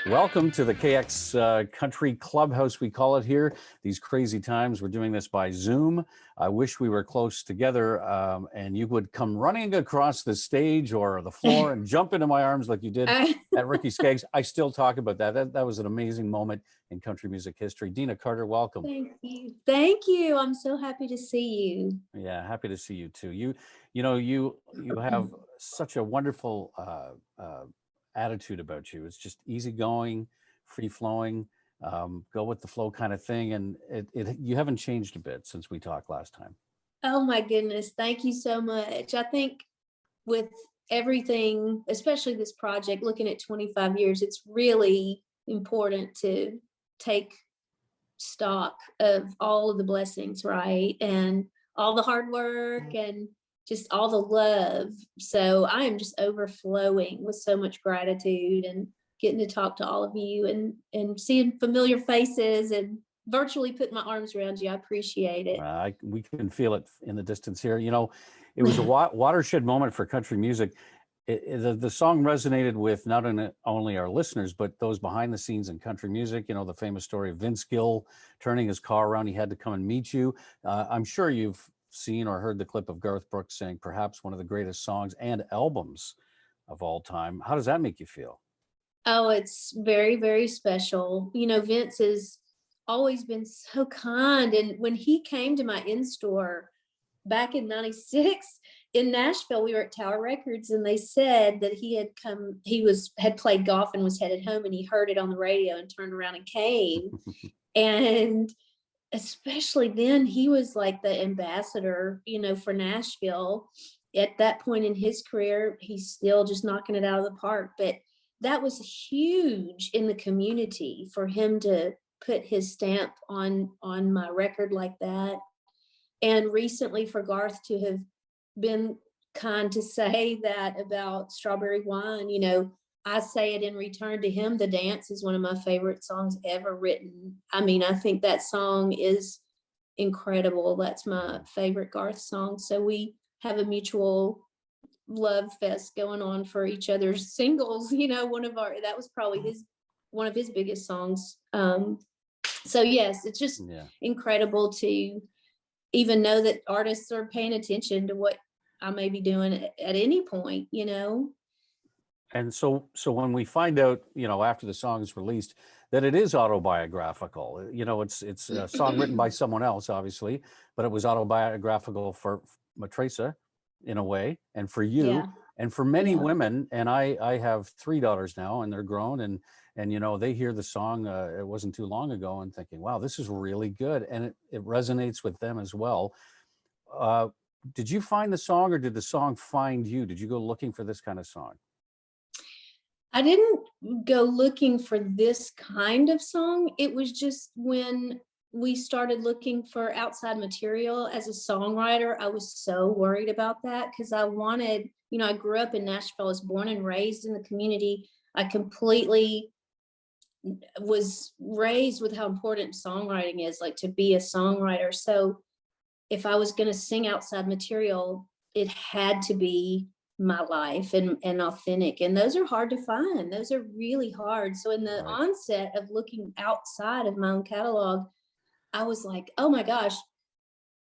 Welcome to the KX Country Clubhouse, we call it here. These crazy times, we're doing this by Zoom. I wish we were close together and you would come running across the stage or the floor and jump into my arms like you did at Ricky Skaggs. I still talk about that. That was an amazing moment in country music history. Deana Carter, welcome. Thank you. Thank you. I'm so happy to see you. Yeah, happy to see you too. You have such a wonderful attitude about you. It's just easygoing, free flowing, go with the flow kind of thing. And you haven't changed a bit since we talked last time. Oh my goodness. Thank you so much. I think with everything, especially this project, looking at 25 years, it's really important to take stock of all of the blessings, right? And all the hard work and just all the love. So I am just overflowing with so much gratitude and getting to talk to all of you and seeing familiar faces and virtually putting my arms around you. I appreciate it. We can feel it in the distance here. You know, it was a watershed moment for country music. The song resonated with not only our listeners, but those behind the scenes in country music. You know, the famous story of Vince Gill turning his car around. He had to come and meet you. I'm sure you've seen or heard the clip of Garth Brooks saying perhaps one of the greatest songs and albums of all time. How does that make you feel? Oh, it's very, very special. You know, Vince has always been so kind. And when he came to my in-store back in 96 in Nashville, we were at Tower Records, and they said that he had played golf and was headed home, and he heard it on the radio and turned around and came. And especially then, he was like the ambassador, you know, for Nashville. At that point in his career, he's still just knocking it out of the park. But that was huge in the community for him to put his stamp on my record like that. And recently for Garth to have been kind to say that about Strawberry Wine, you know, I say it in return to him. The Dance is one of my favorite songs ever written. I mean, I think that song is incredible. That's my favorite Garth song. So we have a mutual love fest going on for each other's singles. You know, that was probably one of his biggest songs. So yes, it's just incredible to even know that artists are paying attention to what I may be doing at any point, you know. And so when we find out, you know, after the song is released, that it is autobiographical, you know, it's a song written by someone else, obviously, but it was autobiographical for Matresa in a way, and for you, and for many women. And I have 3 daughters now, and they're grown, and you know, they hear the song, it wasn't too long ago, and thinking, wow, this is really good. And it resonates with them as well. Did you find the song, or did the song find you? Did you go looking for this kind of song? I didn't go looking for this kind of song. It was just when we started looking for outside material as a songwriter, I was so worried about that because I wanted, you know, I grew up in Nashville, I was born and raised in the community. I completely was raised with how important songwriting is, like to be a songwriter. So if I was going to sing outside material, it had to be my life and authentic. And those are hard to find. Those are really hard. So in the onset of looking outside of my own catalog, I was like, oh my gosh,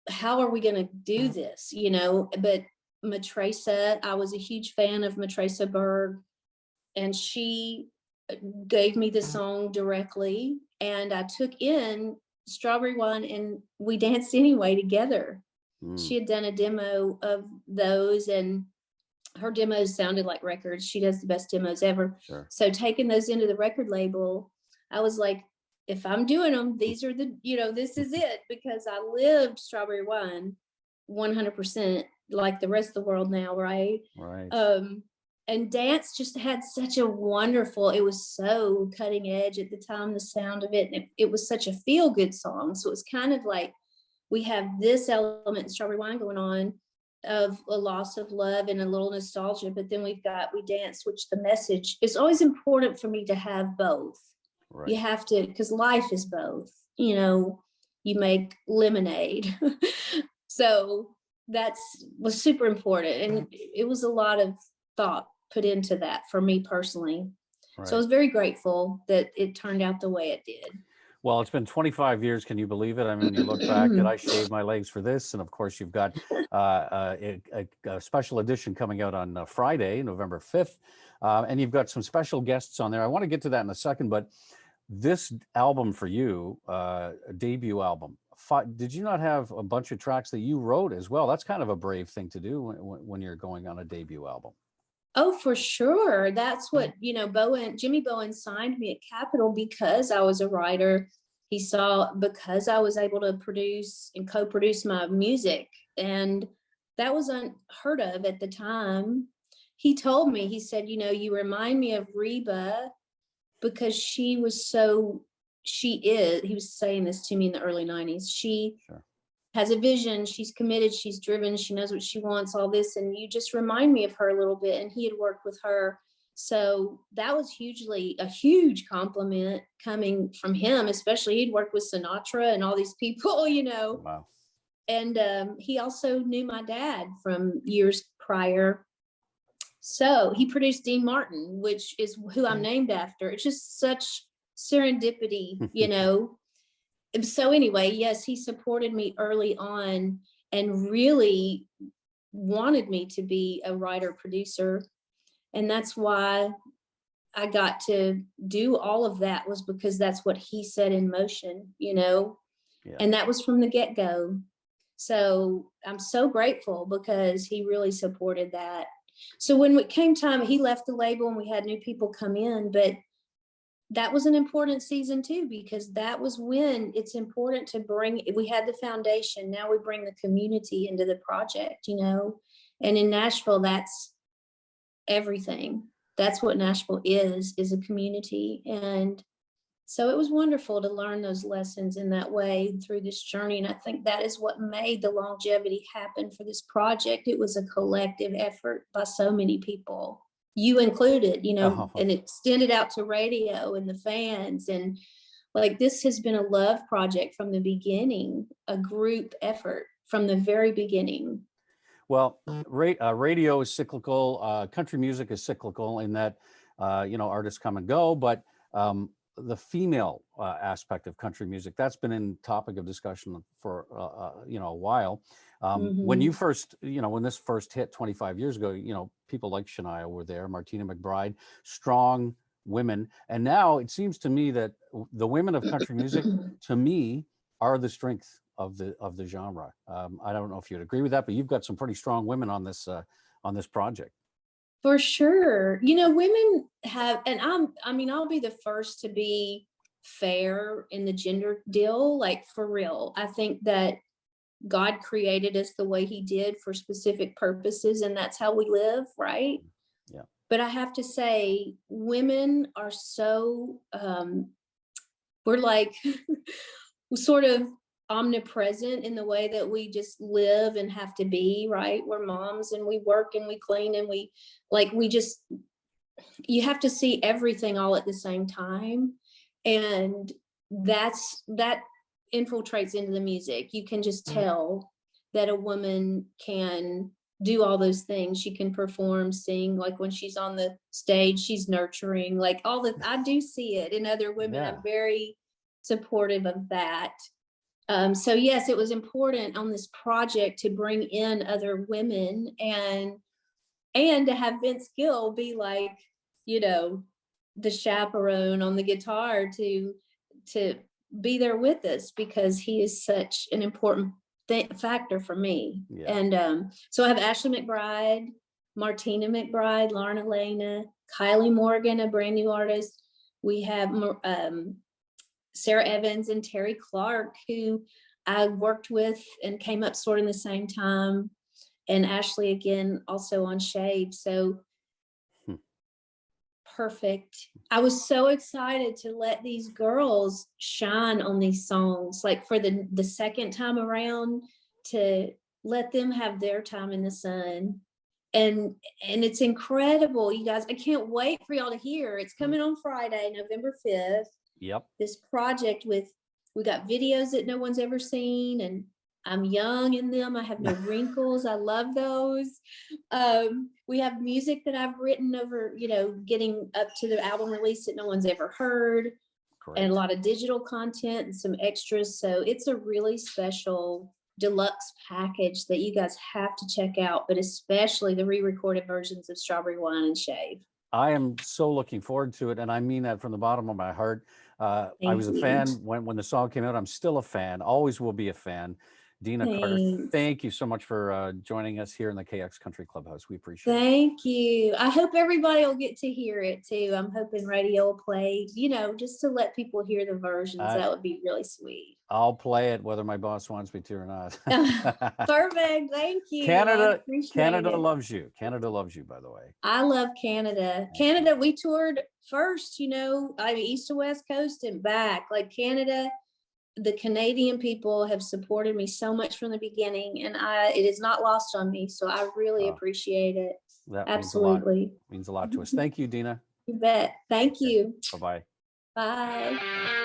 how are we going to do this? You know, but Matresa, I was a huge fan of Matresa Berg, and she gave me the song directly, and I took in Strawberry Wine and We Danced Anyway together. She had done a demo of those, and her demos sounded like records. She does the best demos ever. Sure. So taking those into the record label, I was like, if I'm doing them, these are the, you know, this is it, because I lived Strawberry Wine 100% like the rest of the world now, right? Right. And Dance just had such a wonderful, it was so cutting edge at the time, the sound of it. And it was such a feel-good song. So it was kind of like, we have this element in Strawberry Wine going on of a loss of love and a little nostalgia, but then we've got We Dance, which the message is always important for me to have both. Right. You have to, because life is both, you know, you make lemonade. So was super important. And it was a lot of thought put into that for me personally. So I Right. was very grateful that it turned out the way it did. Well, it's been 25 years. Can you believe it? I mean, you look back, did I shave my legs for this? And of course, you've got a special edition coming out on Friday, November 5th. And you've got some special guests on there. I want to get to that in a second, but this album for you, a debut album, did you not have a bunch of tracks that you wrote as well? That's kind of a brave thing to do when you're going on a debut album. Oh, for sure. That's what, Jimmy Bowen signed me at Capitol because I was a writer. He saw because I was able to produce and co-produce my music. And that was unheard of at the time. He told me, he said, you remind me of Reba because he was saying this to me in the early 90s. She Sure. has a vision, she's committed, she's driven, she knows what she wants, all this, and you just remind me of her a little bit. And he had worked with her, so that was a huge compliment coming from him, especially he'd worked with Sinatra and all these people. Wow. And he also knew my dad from years prior, so he produced Dean Martin, which is who I'm named after. It's just such serendipity. So anyway, yes, he supported me early on and really wanted me to be a writer producer. And that's why I got to do all of that, was because that's what he set in motion, Yeah. And that was from the get-go. So I'm so grateful because he really supported that. So when it came time, he left the label and we had new people come in, but that was an important season too, because that was when it's important to we had the foundation, now we bring the community into the project, and in Nashville, that's everything. That's what Nashville is a community. And so it was wonderful to learn those lessons in that way through this journey. And I think that is what made the longevity happen for this project. It was a collective effort by so many people, you included, and it extended out to radio and the fans. And like, this has been a love project from the beginning, a group effort from the very beginning. Well, radio is cyclical. Country music is cyclical in that, artists come and go, but the female aspect of country music, that's been in topic of discussion for, a while. When you first, when this first hit 25 years ago, people like Shania were there, Martina McBride, strong women. And now it seems to me that the women of country music, to me, are the strength of the genre. I don't know if you'd agree with that, but you've got some pretty strong women on this project. For sure. Women have, and I'll be the first to be fair in the gender deal, like for real. I think that God created us the way he did for specific purposes, and that's how we live, right? Yeah. But I have to say, women are so, we're like sort of omnipresent in the way that we just live and have to be, right? We're moms and we work and we clean and you have to see everything all at the same time. And that infiltrates into the music. You can just tell that a woman can do all those things. She can perform, sing, like when she's on the stage, she's nurturing, like I do see it in other women. Yeah. I'm very supportive of that. So yes, it was important on this project to bring in other women and to have Vince Gill be like, the chaperone on the guitar to be there with us, because he is such an important factor for me. Yeah. And so I have Ashley McBride, Martina McBride, Lauren Elena, Kylie Morgan, a brand new artist. We have Sarah Evans and Terry Clark, who I worked with and came up sort of in the same time. And Ashley, again, also on Shade. So perfect. I was so excited to let these girls shine on these songs, like for the second time around, to let them have their time in the sun. And it's incredible, you guys. I can't wait for y'all to hear. It's coming on Friday, November 5th. Yep. This project we got videos that no one's ever seen, and I'm young in them. I have no wrinkles. I love those. We have music that I've written over, getting up to the album release that no one's ever heard. Great. And a lot of digital content and some extras. So it's a really special deluxe package that you guys have to check out, but especially the re-recorded versions of Strawberry Wine and Shave. I am so looking forward to it, and I mean that from the bottom of my heart. I was a fan when the song came out. I'm still a fan, always will be a fan. Deana Carter, thank you so much for joining us here in the KX Country Clubhouse. We appreciate it. Thank you. I hope everybody will get to hear it too. I'm hoping radio will play, just to let people hear the versions. That would be really sweet. I'll play it whether my boss wants me to or not. Perfect. Thank you. Canada loves you. Canada loves you, by the way. I love Canada. Canada, we toured first, east to west coast and back. Like Canada, the Canadian people have supported me so much from the beginning, and it is not lost on me. So I really appreciate it. That absolutely means a lot to us. Thank you, Deana. You bet. Thank you. Bye-bye. Bye.